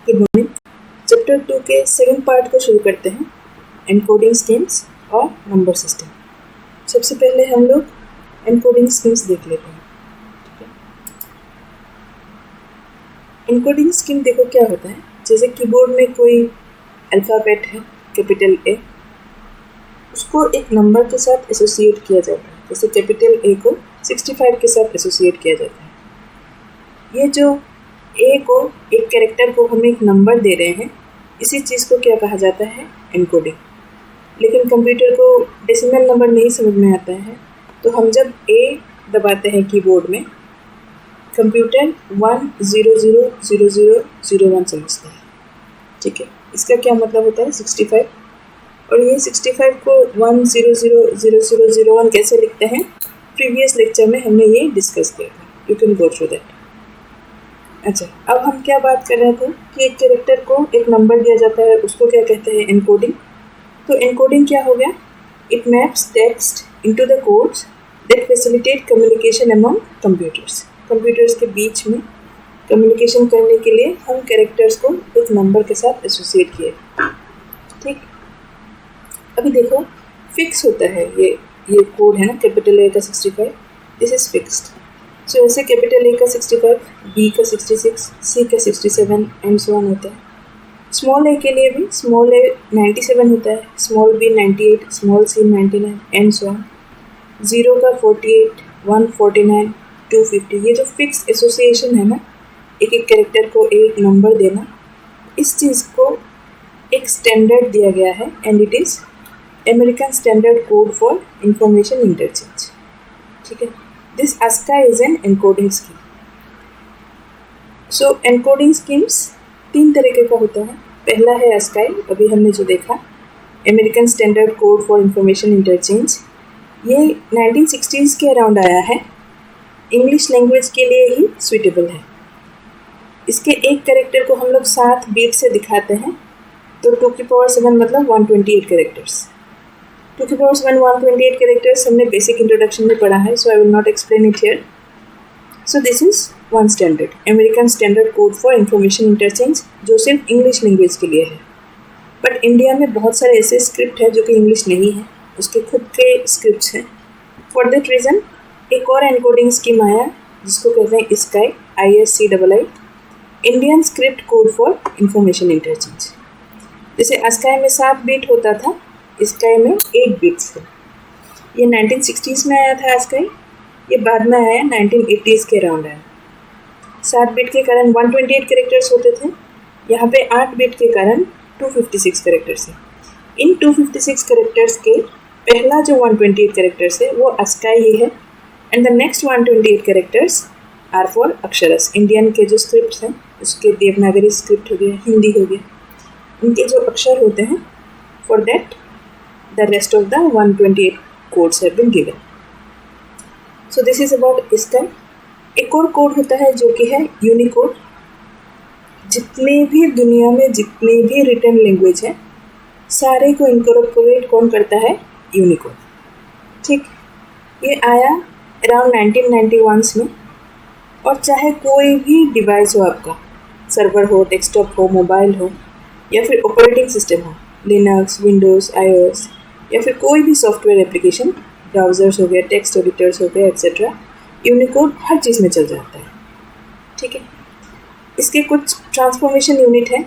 Good morning. Chapter 2 के second part को शुरू करते हैं, एनकोडिंग स्कीम्स और नंबर सिस्टम। सबसे पहले हम लोग एनकोडिंग स्कीम्स देख लेते हैं। एनकोडिंग स्कीम देखो क्या होता है, जैसे कीबोर्ड में कोई अल्फ़ाबेट है कैपिटल ए, उसको एक नंबर के साथ एसोसिएट किया जाता है। जैसे कैपिटल ए को 65 के साथ एसोसिएट किया जाता है। ये जो ए को, एक कैरेक्टर को हम एक नंबर दे रहे हैं, इसी चीज़ को क्या कहा जाता है, एनकोडिंग। लेकिन कंप्यूटर को डेसिमल नंबर नहीं समझ में आता है, तो हम जब ए दबाते हैं कीबोर्ड में, कंप्यूटर 1000001 समझता है। ठीक है, इसका क्या मतलब होता है 65। और ये 65 को 1000001 कैसे लिखते हैं, प्रीवियस लेक्चर में हमने ये डिस्कस किया था, you can go through that. अच्छा, अब हम क्या बात कर रहे थे कि एक कैरेक्टर को एक नंबर दिया जाता है, उसको क्या कहते हैं, एनकोडिंग। तो एनकोडिंग क्या हो गया, it maps text into the codes that facilitate communication among computers. Computers के बीच में कम्युनिकेशन करने के लिए हम कैरेक्टर्स को एक नंबर के साथ एसोसिएट किए। ठीक, अभी देखो फिक्स होता है ये कोड है ना, कैपिटल ए का 65, दिस इज फिक्स्ड। सो ऐसे कैपिटल ए का 65, बी का 66, सी का 67 एंड सो ऑन होता है। स्मॉल ए के लिए भी स्मॉल ए 97 होता है, small B 98, small C 99 and so on. 0 का 48, 149, 250। ये जो फिक्स एसोसिएशन है ना, एक एक कैरेक्टर को एक नंबर देना, इस चीज़ को एक स्टैंडर्ड दिया गया है and it is American standard code for information interchange. ठीक है, this ASCII is an encoding scheme. So encoding schemes 3 तरीके का होता है। पहला है ASCII, अभी हमने जो देखा, American standard code for information interchange. ये 1960s के अराउंड आया है, इंग्लिश लैंग्वेज के लिए ही सुइटेबल है। इसके एक कैरेक्टर को हम लोग 7 बीट से दिखाते हैं, तो 2 की पावर 7 मतलब 128 कैरेक्टर्स। 2 की पावर 7 128 कैरेक्टर्स हमने बेसिक इंट्रोडक्शन में पढ़ा है, so I will not explain it here. So this is one standard, American standard code for information interchange, जो सिर्फ इंग्लिश लैंग्वेज के लिए है। बट इंडिया में बहुत सारे ऐसे स्क्रिप्ट है जो कि इंग्लिश नहीं है, उसके खुद के स्क्रिप्ट्स हैं। फॉर दैट रीज़न एक और एनकोडिंग स्कीम आया जिसको कहते हैं ISCI, ISCII, Indian script code for information interchange. जैसे ASCII में 7 बीट होता था, ISCI में 8 बिट्स थे। ये 1960s में आया था ASCII, ये बाद में आया 1980s के अराउंड आया। 7 बिट के कारण 128 कैरेक्टर्स होते थे, यहाँ पे 8 बिट के कारण 256 कैरेक्टर्स हैं। इन 256 कैरेक्टर्स के पहला जो 128 कैरेक्टर्स है वो ASCII ही है, एंड द नेक्स्ट 128 कैरेक्टर्स आर फॉर अक्षरस। इंडियन के जो स्क्रिप्ट हैं, उसके देवनागरी स्क्रिप्ट हो गया, हिंदी हो गया, उनके जो अक्षर होते हैं, for that the rest of the 128 codes have been given. So this is about ISCI. एक और कोड होता है जो कि है यूनिकोड। जितने भी दुनिया में जितने भी रिटन लैंग्वेज है, सारे को इनकॉर्पोरेट कौन करता है, यूनिकोड। ठीक, ये आया अराउंड 1991 में। और चाहे कोई भी डिवाइस हो आपका, सर्वर हो, डेस्कटॉप हो, मोबाइल हो, या फिर ऑपरेटिंग सिस्टम हो, लिनक्स, विंडोज़, iOS, या फिर कोई भी सॉफ्टवेयर एप्लीकेशन, ब्राउज़र्स हो गया, टेक्स्ट एडिटर्स हो गया, एक्सेट्रा, यूनिकोड हर चीज़ में चल जाता है। ठीक है, इसके कुछ ट्रांसफॉर्मेशन यूनिट है,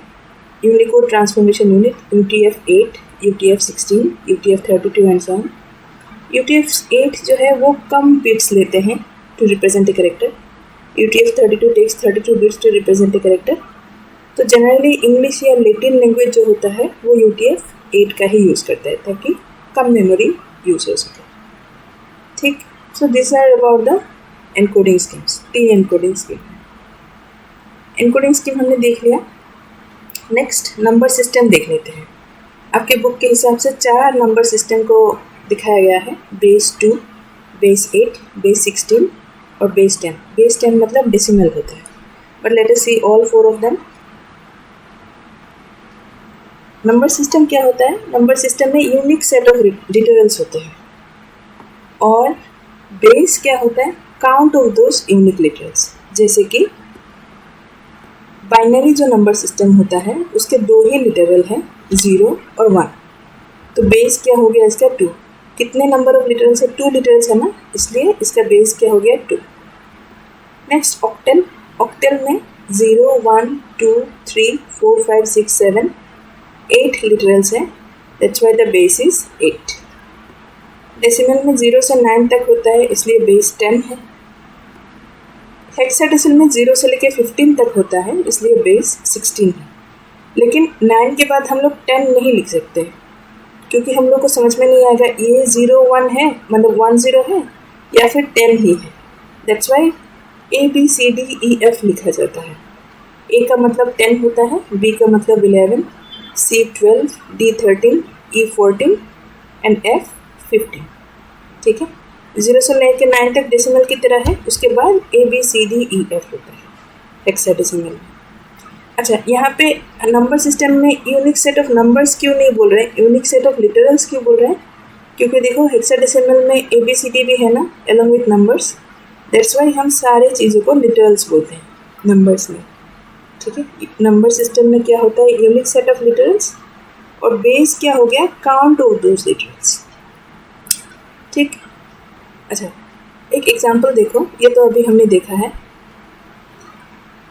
Unicode transformation unit, UTF-8, UTF-16, UTF-32 and so on. UTF-8 जो है वो कम बिट्स लेते हैं to represent a character, UTF-32 takes 32 bits to represent a character. तो जनरली इंग्लिश या लैटिन लैंग्वेज जो होता है वो UTF-8 का ही यूज़ करता है, ताकि कम मेमोरी यूज़ हो सके। ठीक, so this are about the encoding schemes. 3 encoding scheme, encoding scheme हमने देख लिया। नेक्स्ट नंबर सिस्टम देख लेते हैं। आपके बुक के हिसाब से 4 नंबर सिस्टम को दिखाया गया है, बेस 2, बेस 8, बेस 16 और बेस 10। बेस 10 मतलब डेसिमल होता है, but let us see all 4 of them. Number system क्या होता है, नंबर सिस्टम में यूनिक सेट ऑफ लिटरल्स होते हैं, और बेस क्या होता है, count of those unique literals. जैसे कि बाइनरी जो नंबर सिस्टम होता है उसके दो ही लिटरल हैं, 0 और 1। तो बेस क्या हो गया इसका 2। कितने नंबर ऑफ लिटरल्स है? 2 लिटरल्स है ना, इसलिए इसका बेस क्या हो गया 2। Next octal. ऑक्टल में 0, 1, 2, 3, 4, 5, 6, 7, 8 लिटरल्स हैं, that's why the base is 8। Decimal में 0 से 9 तक होता है, इसलिए बेस 10 है। हेक्साडेसिमल में 0 से लेकर 15 तक होता है, इसलिए बेस 16 है। लेकिन 9 के बाद हम लोग 10 नहीं लिख सकते, क्योंकि हम लोग को समझ में नहीं आएगा ये 0, 1 है, मतलब 1, 0 है या फिर 10 ही है। दैट्स वाई ABCDEF लिखा जाता है। A का मतलब 10 होता है, B का मतलब 11, C 12, D 13, E 14 and F 15। ठीक है, 0 से लेकर 9 तक डेसिमल की तरह है, उसके बाद ABCDEF होता है हेक्साडेसिमल में। अच्छा, यहाँ पे नंबर सिस्टम में यूनिक सेट ऑफ नंबर्स क्यों नहीं बोल रहे हैं, यूनिक सेट ऑफ लिटरल्स क्यों बोल रहे हैं? क्योंकि देखो हेक्साडेसिमल में ABCD भी है ना, along with numbers, that's why हम सारे चीज़ों को लिटरल्स बोलते हैं नंबर्स में। ठीक है, नंबर सिस्टम में क्या होता है? यूनिक सेट ऑफ लिटरल्स, और बेस क्या हो गया? Count of those literals. ठीक। अच्छा, एक एग्जांपल देखो, ये तो अभी हमने देखा है।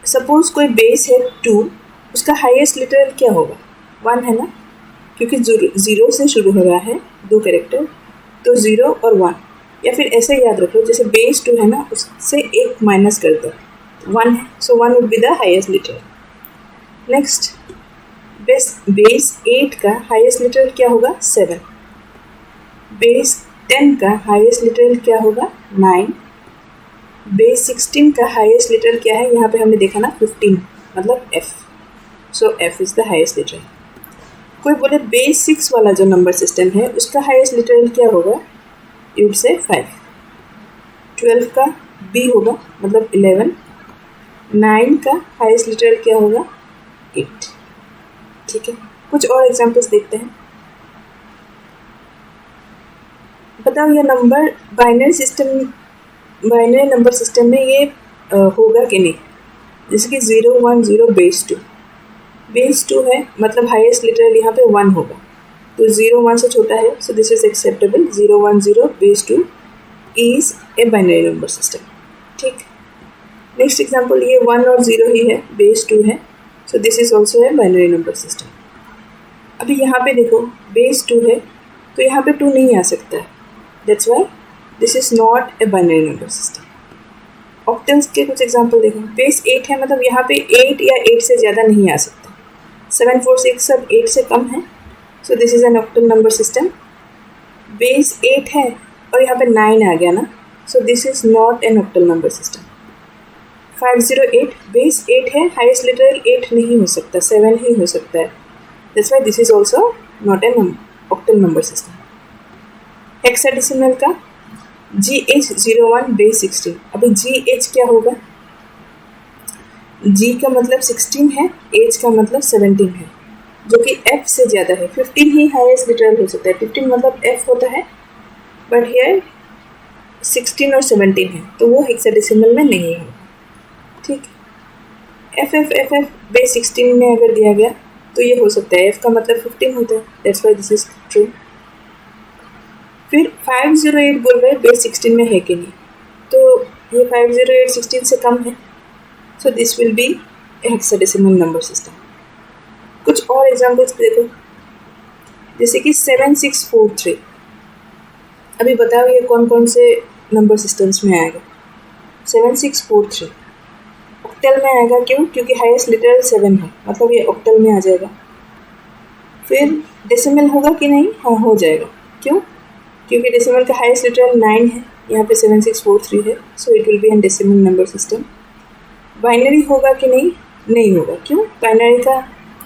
सपोज कोई बेस है 2, उसका हाईएस्ट लिटरल क्या होगा? 1 है ना, क्योंकि 0 से शुरू हो रहा है 2 कैरेक्टर, तो 0 और 1, या फिर ऐसे याद रखो जैसे बेस 2 है ना, उससे 1 माइनस कर दो, 1 है, सो 1 would be the highest literal. Next, base 8 का हाईएस्ट लिटरल क्या होगा? 7। बेस 10 का हाईएस्ट लिटरल क्या होगा? 9। बेस 16 का हाईएस्ट लिटरल क्या है? यहाँ पे हमने देखा ना 15, मतलब F, so F is the highest literal. कोई बोले बेस 6 वाला जो नंबर सिस्टम है उसका हाईएस्ट लिटरल क्या होगा? You would say 5। 12 का B होगा, मतलब 11। 9 का हाईएस्ट लिटरल क्या होगा? 8। ठीक है, कुछ और एग्जांपल्स देखते हैं। बताओ ये नंबर बाइनरी नंबर सिस्टम में ये होगा कि नहीं? जैसे कि 0, 1, 0 बेस 2। बेस 2 है, मतलब हाईएस्ट लिटरल यहाँ पे 1 होगा, तो 0 1 से छोटा है, सो this is acceptable. 0, 1, 0 base 2 is a binary number system. ठीक। नेक्स्ट एग्जांपल, ये 1 और 0 ही है, बेस 2 है, सो this is also a binary number system. अभी यहाँ पे देखो बेस 2 है, तो यहाँ पे 2 नहीं आ सकता है, that's why this is not a binary number system. Octals के कुछ एग्जांपल देखो, बेस 8 है, मतलब यहाँ पे 8 या 8 से ज़्यादा नहीं आ सकता। 7, 4, 6 सब 8 से कम है, so this is an octal number system. Base 8 है और यहाँ पे 9 आ गया ना, so this is not an octal number system. 508 base 8 है, हाईएस्ट लिटरल 8 नहीं हो सकता, 7 ही हो सकता है, that's why this is also not an octal number system. Hexadecimal का GH01 बेस 16। अभी GH क्या होगा? G का मतलब 16 है, H का मतलब 17 है, जो कि F से ज़्यादा है। 15 ही हाईएस्ट लिटरल हो सकता है, 15 मतलब F होता है, बट हियर 16 और 17 है, तो वो हेक्साडेसिमल में नहीं होगा। ठीक। FF बेस 16 में अगर दिया गया तो ये हो सकता है, F का मतलब 15 होता है, that's why this is true. फिर 508 बोल रहे हैं बेस 16 में है कि नहीं, तो ये 508 16 से कम है, so this will be hexadecimal number system. कुछ और एग्जांपल्स देखो, जैसे कि 7643। अभी बताओ ये कौन कौन से नंबर सिस्टम्स में आएगा? 7643 ऑक्टल में आएगा, क्यों? क्योंकि हाईएस्ट लिटरल 7 है, मतलब ये ऑक्टल में आ जाएगा। फिर डेसिमल होगा कि नहीं? हाँ, हो जाएगा। क्यों? क्योंकि डेसिमल का हाईएस्ट लिटरल 9 है, यहाँ पे 7643 है, so it will be an decimal number system. Binary होगा कि नहीं? नहीं होगा। क्यों? बाइनरी का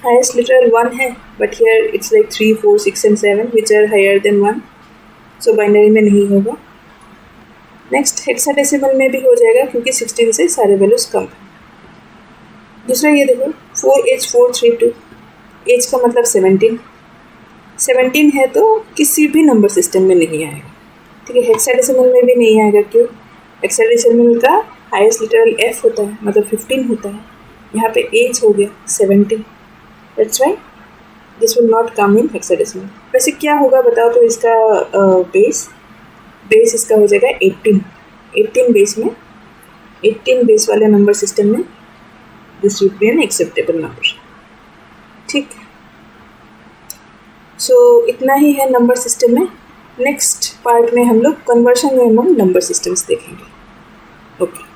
हाईएस्ट लिटरल 1 है, but here it's like 3, 4, 6 and 7 which are higher than 1, so binary में नहीं होगा। नेक्स्ट, हेक्साडेसिमल में भी हो जाएगा, क्योंकि 16 से सारे वैल्यूज कम है। दूसरा ये देखो 4H432, H का मतलब 17 है, तो किसी भी नंबर सिस्टम में नहीं आएगा। ठीक है, हेक्साडेसिमल में भी नहीं आएगा। क्यों? हेक्साडेसिमल का हाईएस्ट लिटरल F होता है, मतलब 15 होता है, यहाँ पे एज हो गया 70, that's why this will not come in hexadecimal. वैसे क्या होगा बताओ तो इसका बेस इसका हो जाएगा 18 बेस में, 18 बेस वाले नंबर सिस्टम में this would be an acceptable number. ठीक, सो इतना ही है नंबर सिस्टम में। नेक्स्ट पार्ट में हम लोग कन्वर्शन एमंग नंबर सिस्टम्स देखेंगे। ओके।